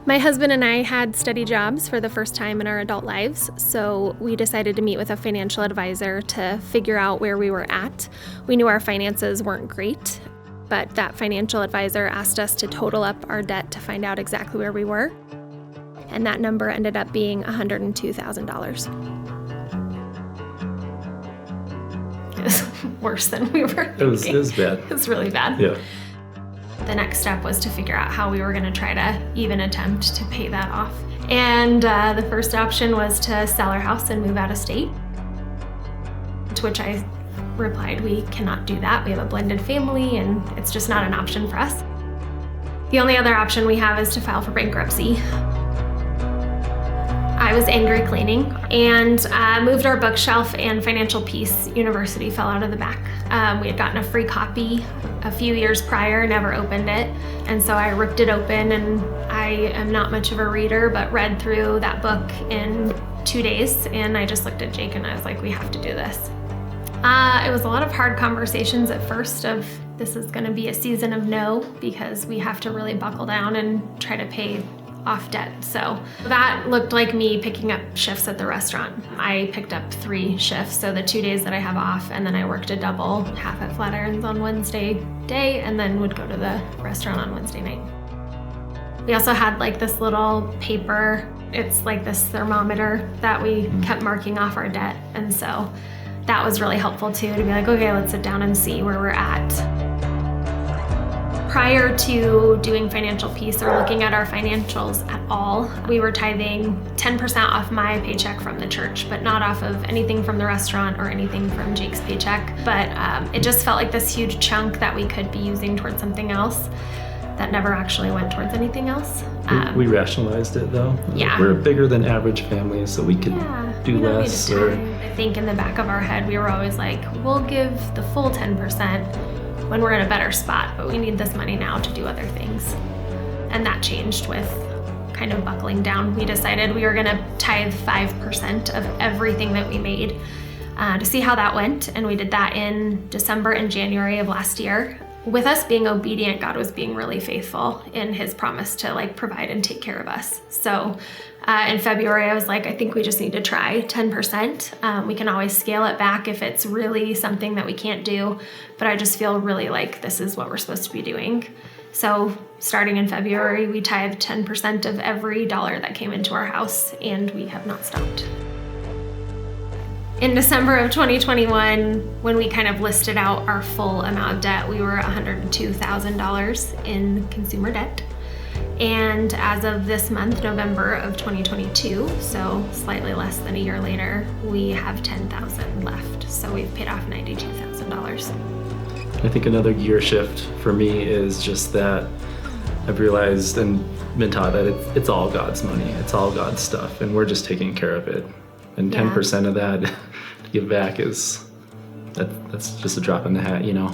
My husband and I had steady jobs for the first time in our adult lives, so we decided to meet with a financial advisor to figure out where we were at. We knew our finances weren't great, but that financial advisor asked us to total up our debt to find out exactly where we were, and that number ended up being $102,000. It was worse than we were thinking. It was bad. It was really bad. Yeah. The next step was to figure out how we were going to try to even attempt to pay that off. And the first option was to sell our house and move out of state, to which I replied, we cannot do that. We have a blended family and it's just not an option for us. The only other option we have is to file for bankruptcy. I was angry cleaning and moved our bookshelf, and Financial Peace University fell out of the back. We had gotten a free copy a few years prior, never opened it, and so I ripped it open, and I am not much of a reader, but read through that book in 2 days, and I just looked at Jake and I was like, we have to do this. It was a lot of hard conversations at first of, this is gonna be a season of no, because we have to really buckle down and try to pay off debt. So that looked like me picking up shifts at the restaurant. I picked up 3 shifts, so the 2 days that I have off, and then I worked a double, half at Flatirons on Wednesday day, and then would go to the restaurant on Wednesday night. We also had like this little paper, it's like this thermometer that we kept marking off our debt, and so that was really helpful too, to be like, okay, let's sit down and see where we're at. Prior to doing Financial Peace or looking at our financials at all, we were tithing 10% off my paycheck from the church, but not off of anything from the restaurant or anything from Jake's paycheck. But it just felt like this huge chunk that we could be using towards something else that never actually went towards anything else. We rationalized it though. Yeah. We're a bigger than average family, so we could do less. I think in the back of our head, we were always like, we'll give the full 10% when we're in a better spot, but we need this money now to do other things. And that changed with kind of buckling down. We decided we were gonna tithe 5% of everything that we made to see how that went. And we did that in December and January of last year. With us being obedient, God was being really faithful in his promise to like provide and take care of us. So in February, I was like, I think we just need to try 10%. We can always scale it back if it's really something that we can't do, but I just feel really like this is what we're supposed to be doing. So starting in February, we tithed 10% of every dollar that came into our house, and we have not stopped. In December of 2021, when we kind of listed out our full amount of debt, we were $102,000 in consumer debt. And as of this month, November of 2022, so slightly less than a year later, we have $10,000 left. So we've paid off $92,000. I think another gear shift for me is just that I've realized and been taught that it's all God's money, it's all God's stuff, and we're just taking care of it. And 10% of that to give back that's just a drop in the hat, you know.